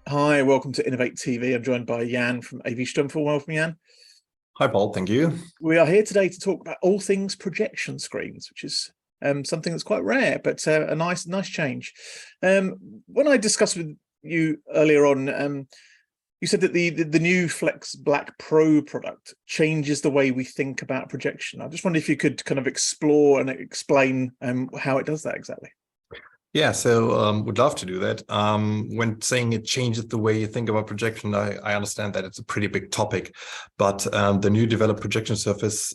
Hi, welcome to Inavate TV. I'm joined by Jan from AV Stumpfl. Welcome, Jan. Hi, Paul. Thank you. We are here today to talk about all things projection screens, which is something that's quite rare, but a nice change. When I discussed with you earlier on, you said that the new Flex Black Pro product changes the way we think about projection. I just wondered if you could kind of explore and explain how it does that exactly. Yeah, so would love to do that. When saying it changes the way you think about projection, I understand that it's a pretty big topic, but the new developed projection surface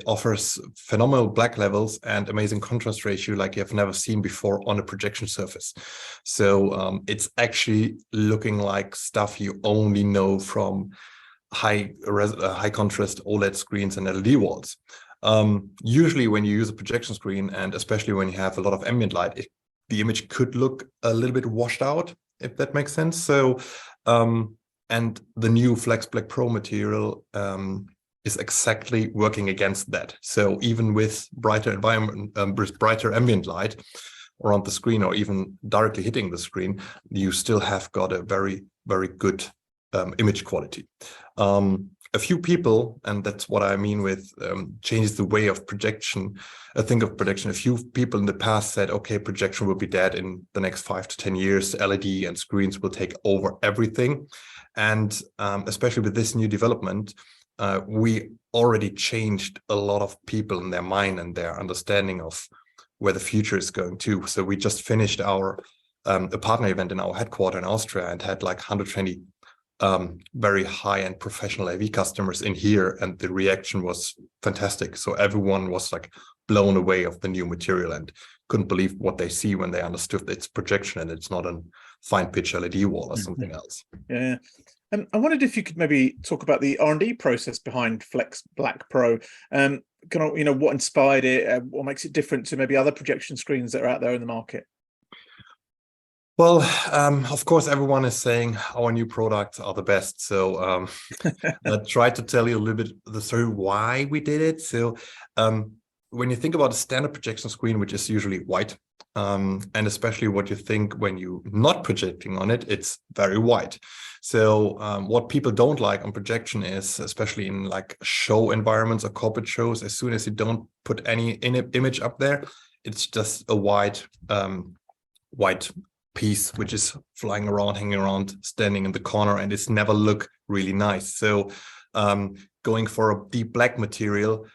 offers phenomenal black levels and amazing contrast ratio like you have never seen before on a projection surface. So it's actually looking like stuff you only know from high contrast OLED screens and LED walls. Usually when you use a projection screen, and especially when you have a lot of ambient light, the image could look a little bit washed out, if that makes sense. So, and the new Flex Black Pro material is exactly working against that. So even with brighter environment, with brighter ambient light around the screen, or even directly hitting the screen, you still have got a very, very good image quality. A few people, and that's what I mean with changes the way of projection. I think of projection. A few people in the past said, okay, projection will be dead in the next 5 to 10 years. LED and screens will take over everything. And especially with this new development, we already changed a lot of people in their mind and their understanding of where the future is going to. So we just finished our a partner event in our headquarters in Austria and had like 120 very high-end professional AV customers in here, and the reaction was fantastic. So everyone was like blown away of the new material and couldn't believe what they see when they understood it's projection and it's not a fine pitch LED wall or something else. Yeah. I wondered if you could maybe talk about the R&D process behind Flex Black Pro. What inspired it? What makes it different to maybe other projection screens that are out there in the market? Well, of course, everyone is saying our new products are the best. So I tried to tell you a little bit the story why we did it. So when you think about a standard projection screen, which is usually white, and especially what you think when you're not projecting on it, it's very white. So what people don't like on projection is, especially in like show environments or corporate shows, as soon as you don't put any image up there, it's just a white piece which is flying around, hanging around, standing in the corner, and it's never look really nice. So going for a deep black material,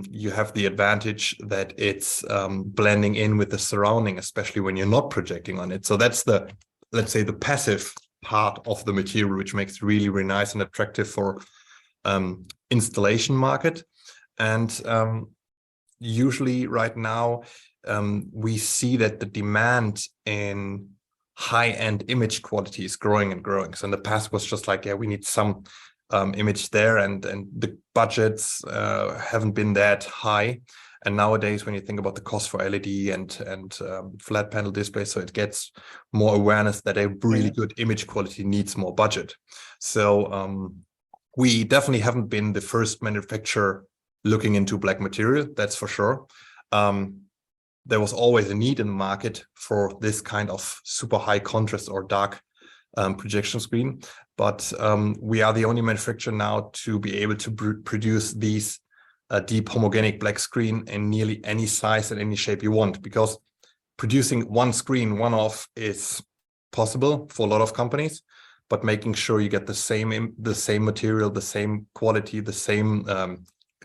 you have the advantage that it's blending in with the surrounding, especially when you're not projecting on it. So that's the, let's say, the passive part of the material, which makes it really, really nice and attractive for installation market. And usually right now, we see that the demand in high-end image quality is growing and growing. So in the past was just like, yeah, we need some image there, and the budgets haven't been that high. And nowadays, when you think about the cost for LED and flat panel displays, so it gets more awareness that a really good image quality needs more budget. So we definitely haven't been the first manufacturer looking into black material, that's for sure. There was always a need in the market for this kind of super high contrast or dark projection screen. But we are the only manufacturer now to be able to produce these deep homogenic black screen in nearly any size and any shape you want, because producing one screen one-off is possible for a lot of companies, but making sure you get the same material, the same quality, the same,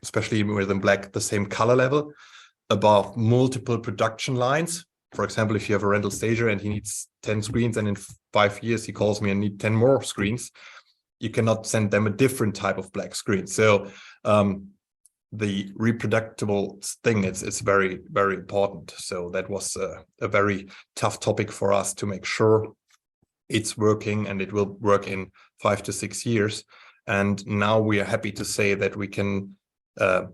especially within black, the same color level, above multiple production lines. For example, if you have a rental stager and he needs 10 screens, and in 5 years he calls me and need 10 more screens, you cannot send them a different type of black screen. So the reproducible thing, it's very, very important. So that was a very tough topic for us to make sure it's working, and it will work in 5 to 6 years. And now we are happy to say that we can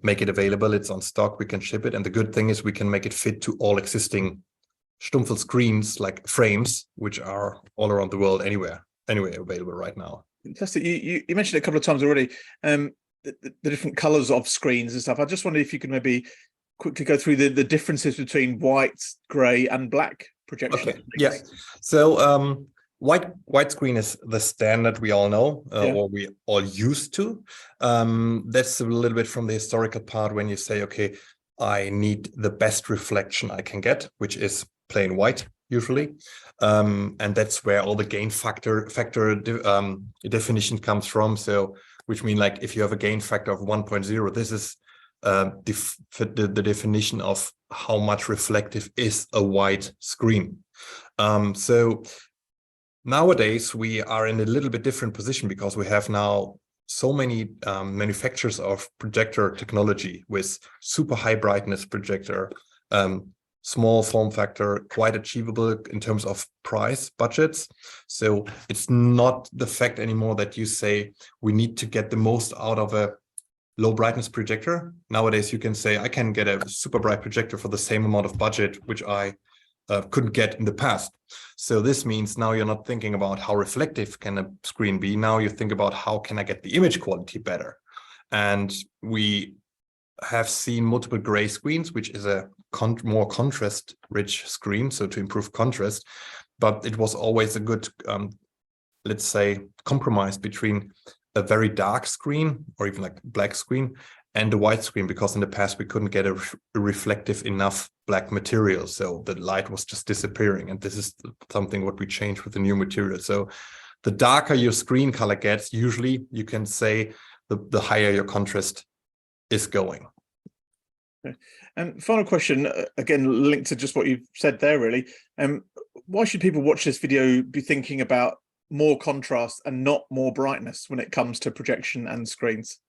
make it available. It's on stock, we can ship it, and the good thing is we can make it fit to all existing Stumpfl screens, like frames, which are all around the world, anywhere available right now. Fantastic. You mentioned it a couple of times already, the different colors of screens and stuff. I just wondered if you could maybe quickly go through the differences between white, gray, and black projection. Okay. Yeah. So Widescreen is the standard we all know, Yeah. or we all used to. That's a little bit from the historical part when you say, okay, I need the best reflection I can get, which is plain white usually. And that's where all the gain factor definition comes from. So, which means like if you have a gain factor of 1.0, this is the definition of how much reflective is a white screen. So nowadays we are in a little bit different position because we have now so many manufacturers of projector technology with super high brightness projector, small form factor, quite achievable in terms of price budgets. So it's not the fact anymore that you say we need to get the most out of a low brightness projector. Nowadays you can say I can get a super bright projector for the same amount of budget which I couldn't get in the past. So this means now you're not thinking about how reflective can a screen be. Now you think about how can I get the image quality better. And we have seen multiple gray screens, which is a more contrast rich screen, so to improve contrast. But it was always a good, let's say, compromise between a very dark screen or even like black screen and a white screen, because in the past we couldn't get a reflective enough black material, so the light was just disappearing. And this is something what we changed with the new material. So the darker your screen color gets, usually you can say the higher your contrast is going. Okay. And final question, again linked to just what you've said there really. Why should people watch this video be thinking about more contrast and not more brightness when it comes to projection and screens?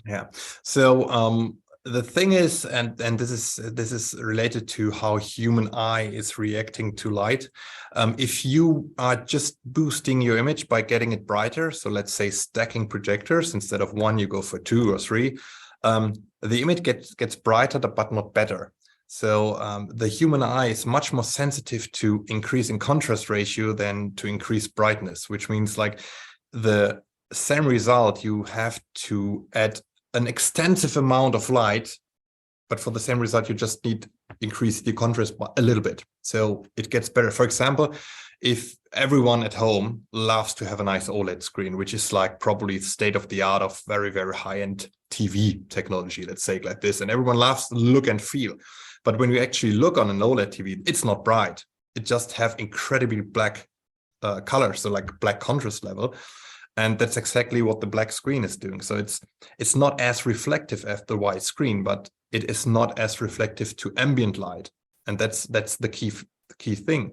Yeah, so the thing is, and this is related to how human eye is reacting to light. If you are just boosting your image by getting it brighter, so let's say stacking projectors, instead of one you go for 2 or 3, the image gets brighter but not better. So the human eye is much more sensitive to increasing contrast ratio than to increase brightness, which means like the same result, you have to add an extensive amount of light, but for the same result, you just need increase the contrast a little bit. So it gets better. For example, if everyone at home loves to have a nice OLED screen, which is like probably state of the art of very, very high-end TV technology, let's say like this, and everyone loves the look and feel. But when you actually look on an OLED TV, it's not bright. It just have incredibly black color, so like black contrast level. And that's exactly what the black screen is doing. So it's not as reflective as the white screen, but it is not as reflective to ambient light. And that's the key thing.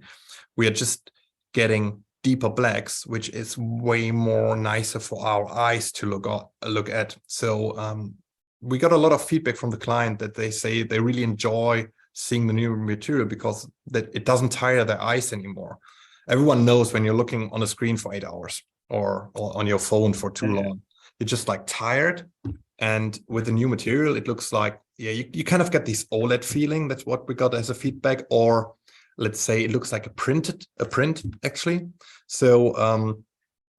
We are just getting deeper blacks, which is way more nicer for our eyes to look at. So we got a lot of feedback from the client that they say they really enjoy seeing the new material because that it doesn't tire their eyes anymore. Everyone knows when you're looking on a screen for 8 hours or on your phone for too long, you're just like tired. And with the new material, it looks like, yeah, you kind of get this OLED feeling. That's what we got as a feedback. Or let's say it looks like a print actually. So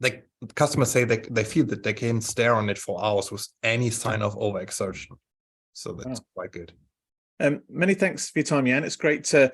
like customers say they feel that they can stare on it for hours with any sign of overexertion. So that's quite good. Many thanks for your time, Jan. It's great to